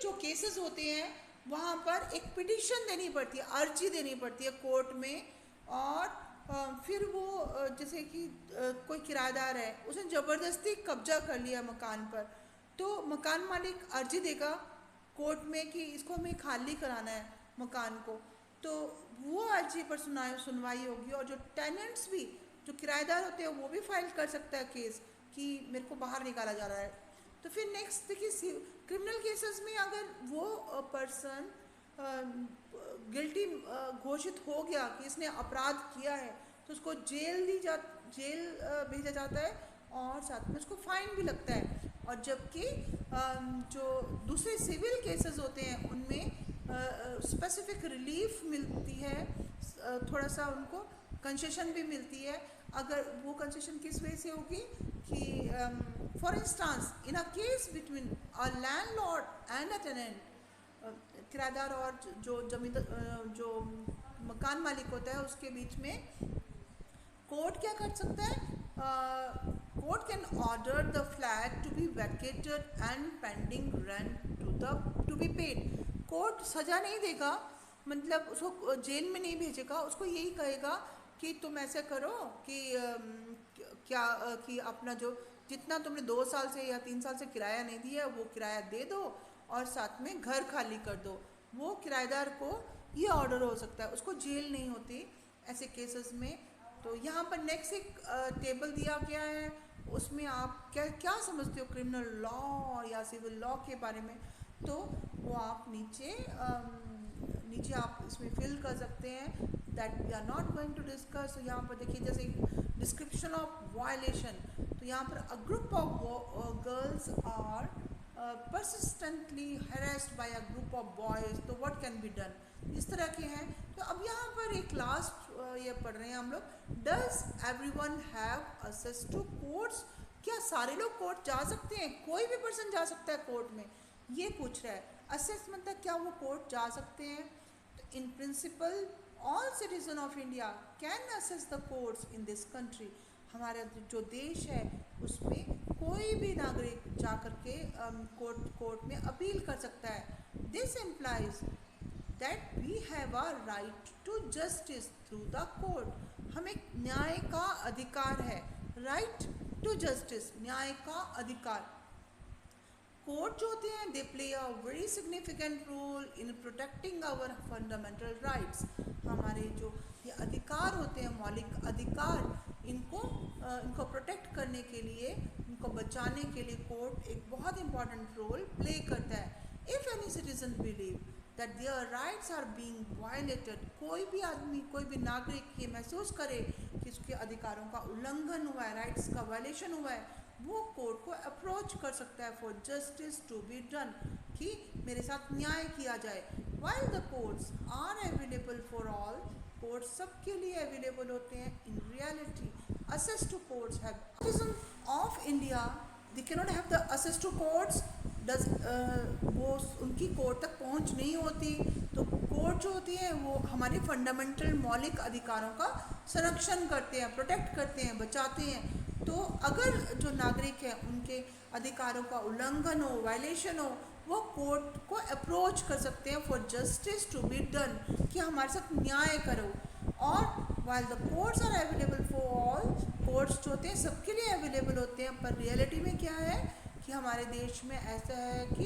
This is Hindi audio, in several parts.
जो केसेस होते हैं वहाँ पर एक पिटिशन देनी पड़ती है, अर्जी देनी पड़ती है कोर्ट में। और फिर वो जैसे कि कोई किराएदार है, उसने ज़बरदस्ती कब्जा कर लिया मकान पर, तो मकान मालिक अर्जी देगा कोर्ट में कि इसको हमें खाली कराना है मकान को। तो वो अर्जी पर सुनवाई होगी, और जो टेनेंट्स भी, जो किराएदार होते हैं, वो भी फाइल कर सकता है केस कि मेरे को बाहर निकाला जा रहा है। तो फिर नेक्स्ट देखिए, क्रिमिनल केसेस में अगर वो पर्सन गिल्टी घोषित हो गया कि इसने अपराध किया है, तो उसको जेल भेजा जाता है, और साथ में उसको फाइन भी लगता है। और जबकि जो दूसरे सिविल केसेस होते हैं उनमें स्पेसिफिक रिलीफ मिलती है, थोड़ा सा उनको कंसेशन भी मिलती है। अगर वो कंसेशन किस वजह से होगी कि for instance in a case between a landlord and a tenant, किराएदार और जो मकान मालिक होता है उसके बीच में कोर्ट क्या कर सकता है, court can order the flat to be vacated and pending rent to be paid. Court सज़ा नहीं देगा, मतलब उसको जेल में नहीं भेजेगा, उसको यही कहेगा कि तुम ऐसा करो कि कि अपना जो जितना तुमने 2 साल से या 3 साल से किराया नहीं दिया वो किराया दे दो, और साथ में घर खाली कर दो। वो किराएदार को ये ऑर्डर हो सकता है, उसको जेल नहीं होती ऐसे केसेस में। तो यहाँ पर नेक्स्ट एक टेबल दिया गया है, उसमें आप क्या क्या समझते हो क्रिमिनल लॉ या सिविल लॉ के बारे में, तो वो आप नीचे आप इसमें फिल कर सकते हैं। That we are not going to discuss. यहाँ पर देखिए जैसे डिस्क्रिप्शन ऑफ वायलेशन, तो यहाँ पर a group of girls are persistently harassed by a group of boys, तो what can be done, इस तरह के हैं। तो अब यहाँ पर एक लास्ट ये पढ़ रहे हैं हम लोग, does everyone have access to courts, क्या सारे लोग कोर्ट जा सकते हैं, कोई भी पर्सन जा सकता है कोर्ट में, ये पूछ रहा है। असेस मतलब क्या वो कोर्ट जा सकते हैं, तो in principle all citizen of India can assess the courts in this country, हमारा जो देश है उसमें कोई भी नागरिक जा कर के कोर्ट में अपील कर सकता है। This implies that we have a right to justice through the court, हमें न्याय का अधिकार है। राइट टू जस्टिस, न्याय का अधिकार। कोर्ट जो होते हैं they play a very significant role in protecting our fundamental rights, हमारे जो ये अधिकार होते हैं, मौलिक अधिकार, इनको प्रोटेक्ट करने के लिए, इनको बचाने के लिए कोर्ट एक बहुत इंपॉर्टेंट रोल प्ले करता है। If any citizen believe that their rights are being violated, कोई भी आदमी, कोई भी नागरिक ये महसूस करे कि उसके अधिकारों का उल्लंघन हुआ है, राइट्स का वायलेशन हुआ है, वो कोर्ट को अप्रोच कर सकता है for justice to be done, कि मेरे साथ न्याय किया जाए। While the courts are available for all, court सबके लिए अवेलेबल होते हैं। In reality access to courts have citizen of India, they cannot have the access to courts, does वो उनकी कोर्ट तक पहुंच नहीं होती। तो कोर्ट जो होती है वो हमारे फंडामेंटल मौलिक अधिकारों का संरक्षण करते हैं, प्रोटेक्ट करते हैं, बचाते हैं। तो अगर जो नागरिक है उनके अधिकारों का उल्लंघन हो, वायलेशन हो, वो कोर्ट को अप्रोच कर सकते हैं for justice to be done, कि हमारे साथ न्याय करो। और while the courts are available for all, courts जो होते हैं सबके लिए अवेलेबल होते हैं, पर रियलिटी में क्या है कि हमारे देश में ऐसा है कि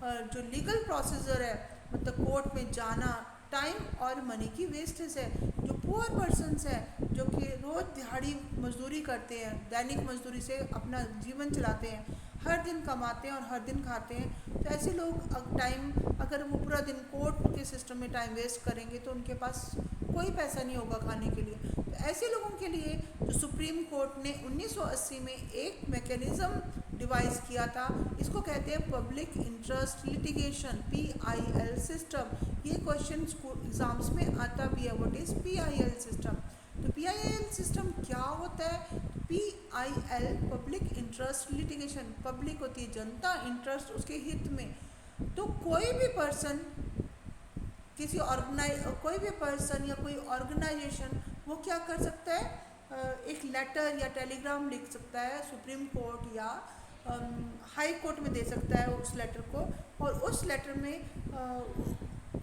जो लीगल प्रोसीजर है, मतलब कोर्ट में जाना टाइम और मनी की वेस्टेज है। जो पुअर पर्सनस हैं जो कि रोज़ दिहाड़ी मजदूरी करते हैं, दैनिक मजदूरी से अपना जीवन चलाते हैं, हर दिन कमाते हैं और हर दिन खाते हैं, तो ऐसे लोग टाइम, अगर वो पूरा दिन कोर्ट के सिस्टम में टाइम वेस्ट करेंगे तो उनके पास कोई पैसा नहीं होगा खाने के लिए। तो ऐसे लोगों के लिए जो सुप्रीम कोर्ट ने 1980 में एक मैकेनिज़्म डिवाइस किया था, इसको कहते हैं public interest litigation, PIL system. ये क्वेश्चन स्कूल एग्ज़ाम्स में आता भी है, व्हाट इज़ PIL सिस्टम। तो PIL सिस्टम क्या होता है? PIL public interest litigation, public होती है जनता, इंटरेस्ट उसके हित में। तो कोई भी पर्सन, कोई भी पर्सन या कोई ऑर्गेनाइजेशन वो क्या कर सकता है, एक लेटर या टेलीग्राम लिख सकता है सुप्रीम कोर्ट या हाई कोर्ट में दे सकता है उस लेटर को, और उस लेटर में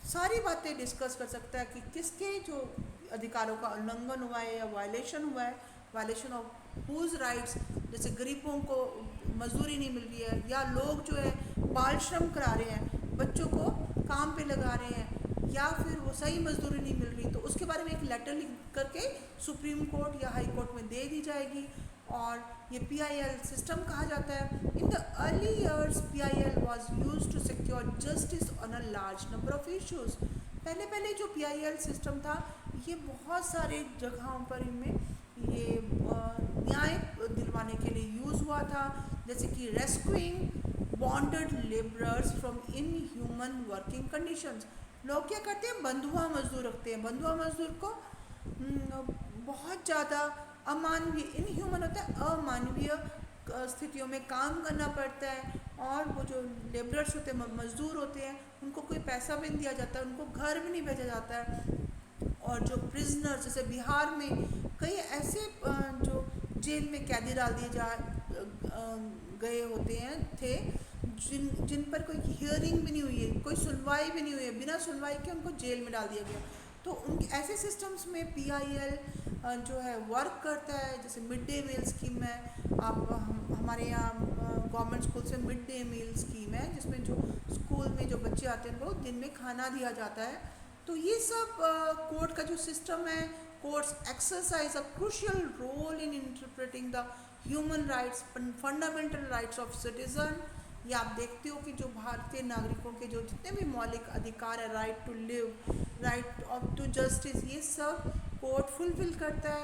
सारी बातें डिस्कस कर सकता है कि किसके जो अधिकारों का उल्लंघन हुआ है या वायलेशन हुआ है, वायलेशन ऑफ हुज राइट्स, जैसे गरीबों को मजदूरी नहीं मिल रही है, या लोग जो है बाल श्रम करा रहे हैं, बच्चों को काम पे लगा रहे हैं, या फिर वो सही मजदूरी नहीं मिल रही, तो उसके बारे में एक लेटर लिख करके सुप्रीम कोर्ट या हाई कोर्ट में दे दी जाएगी। और ये PIL सिस्टम कहा जाता है। In the early years PIL was used to secure justice on a large number of issues. पहले पहले जो PIL सिस्टम था ये बहुत सारे जगहों पर इनमें ये न्याय दिलवाने के लिए यूज़ हुआ था, जैसे कि rescuing bonded labourers from inhuman working conditions. लोग क्या करते हैं, बंधुआ मजदूर रखते हैं, बंधुआ मजदूर को बहुत ज़्यादा अमानवीय, इनह्यूमन होता है, अमानवीय स्थितियों में काम करना पड़ता है, और वो जो लेबरर्स होते हैं, मजदूर होते हैं, उनको कोई पैसा भी नहीं दिया जाता है, उनको घर भी नहीं भेजा जाता है। और जो प्रिजनर्स, जैसे बिहार में कई ऐसे जो जेल में कैदी डाल दिए गए होते हैं थे, जिन पर कोई हियरिंग भी नहीं हुई है, कोई सुनवाई भी नहीं हुई है, बिना सुनवाई के उनको जेल में डाल दिया गया। तो उन ऐसे सिस्टम्स में PIL जो है वर्क करता है। जैसे मिड डे मील स्कीम है, हमारे यहाँ गवर्नमेंट स्कूल से मिड डे मील स्कीम है, जिसमें जो स्कूल में जो बच्चे आते हैं उनको दिन में खाना दिया जाता है। तो ये सब कोर्ट का जो सिस्टम है, courts exercise a crucial role in interpreting the human rights, fundamental rights of citizen. ये आप देखते हो कि जो भारतीय नागरिकों के जो जितने भी मौलिक अधिकार है, right to live, right of to justice, ये सब कोर्ट फुलफिल करता है।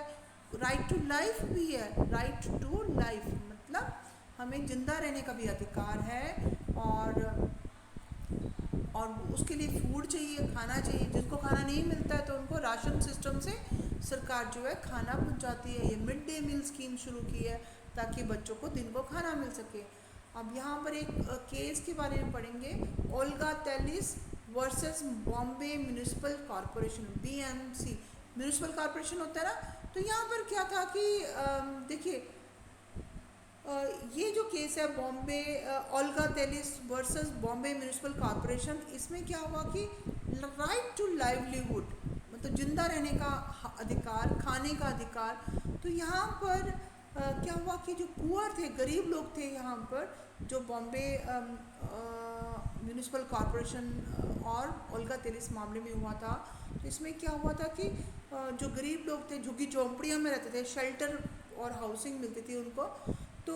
राइट टू लाइफ भी है, राइट टू लाइफ मतलब हमें जिंदा रहने का भी अधिकार है, और उसके लिए फूड चाहिए, खाना चाहिए। जिसको खाना नहीं मिलता है तो उनको राशन सिस्टम से सरकार जो है खाना पहुंचाती है। ये मिड डे मील स्कीम शुरू की है ताकि बच्चों को दिन को खाना मिल सके। अब यहाँ पर एक केस के बारे में पढ़ेंगे, Olga Tellis versus Bombay municipal corporation, BMC municipal corporation होता है ना। तो यहाँ पर क्या था कि देखिए ये जो केस है Bombay Olga Tellis versus Bombay municipal corporation, इसमें क्या हुआ कि राइट टू लाइवलीहुड मतलब जिंदा रहने का अधिकार, खाने का अधिकार। तो यहाँ पर क्या हुआ कि जो पुअर थे, गरीब लोग थे यहाँ पर, जो बॉम्बे म्यूनिसिपल कॉरपोरेशन और ओल्गा टेलिस मामले में हुआ था। तो इसमें क्या हुआ था कि जो गरीब लोग थे, झुग्गी झोंपड़ियों में रहते थे, शेल्टर और हाउसिंग मिलती थी उनको, तो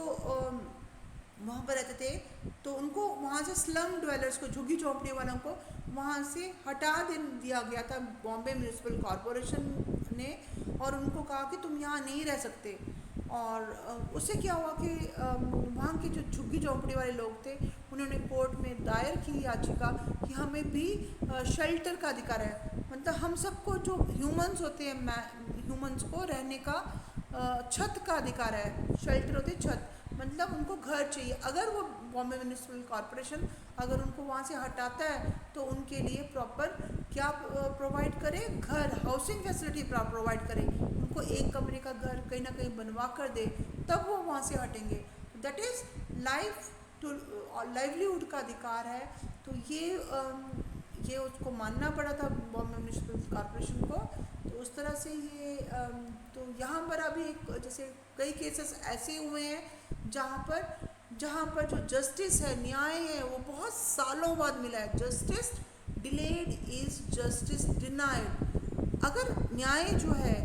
वहाँ पर रहते थे, तो उनको वहाँ से स्लम ड्वेलर्स को, झुग्गी झोंपड़ी वालों को वहाँ से हटा दिया गया था बॉम्बे म्यूनिसिपल कॉरपोरेशन ने, और उनको कहा कि तुम यहाँ नहीं रह सकते। और उससे क्या हुआ कि वहाँ के जो झुग्गी झोंपड़ी वाले लोग थे, उन्होंने कोर्ट में दायर की याचिका कि हमें भी शेल्टर का अधिकार है, मतलब हम सबको जो ह्यूमंस होते हैं, ह्यूमंस को रहने का छत का अधिकार है। शेल्टर होते छत, मतलब उनको घर चाहिए। अगर वो बॉम्बे म्यूनिसिपल कॉरपोरेशन अगर उनको वहाँ से हटाता है तो उनके लिए प्रॉपर क्या प्रोवाइड करे, घर, हाउसिंग फैसिलिटी प्रोवाइड करे, उनको एक कमरे का घर कहीं ना कहीं बनवा कर दे, तब वो वहाँ से हटेंगे। That is life to livelihood का अधिकार है। तो ये उसको मानना पड़ा था बॉम्बे म्यूनिसिपल कॉरपोरेशन को। तो उस तरह से ये तो यहाँ पर अभी एक जैसे कई केसेस ऐसे हुए हैं जहाँ पर जो जस्टिस है, न्याय है, वो बहुत सालों बाद मिला है। Justice delayed is justice denied. अगर न्याय जो है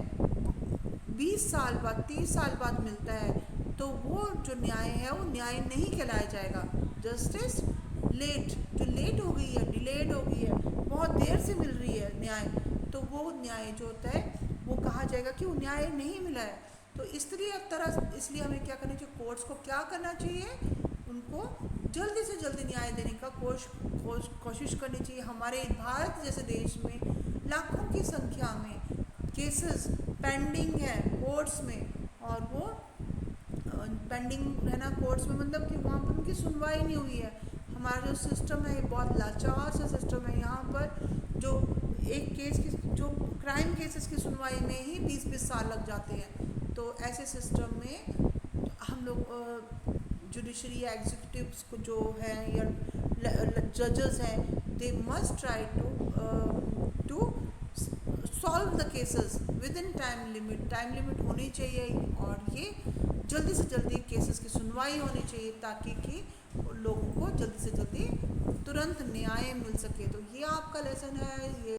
20 साल बाद, 30 साल बाद मिलता है, तो वो जो न्याय है वो न्याय नहीं कहलाया जाएगा। जस्टिस लेट, जो लेट हो गई है, डिलेड हो गई है, बहुत देर से मिल रही है न्याय, तो वो न्याय जो होता है वो कहा जाएगा कि वो न्याय नहीं मिला है। तो इसलिए हमें क्या करना चाहिए, कोर्ट्स को क्या करना चाहिए, उनको जल्दी से जल्दी न्याय देने का कोशिश करनी चाहिए। हमारे भारत जैसे देश में लाखों की संख्या में केसेस पेंडिंग है कोर्ट्स में, और वो पेंडिंग रहना कोर्ट्स में मतलब कि वहाँ पर उनकी सुनवाई नहीं हुई है। हमारा जो सिस्टम है ये बहुत लाचार सा सिस्टम है। यहाँ पर जो एक केस की, जो क्राइम केसेस की सुनवाई में ही 20-20 साल लग जाते हैं। तो ऐसे सिस्टम में हम लोग जुडिशरी या एग्जीक्यूटिव्स को जो है या जजेस हैं, they must try to solve the cases within time limit होनी चाहिए, और ये जल्दी से जल्दी केसेस की सुनवाई होनी चाहिए, ताकि कि लोगों को जल्दी से जल्दी तुरंत न्याय मिल सके। तो ये आपका लेसन है, ये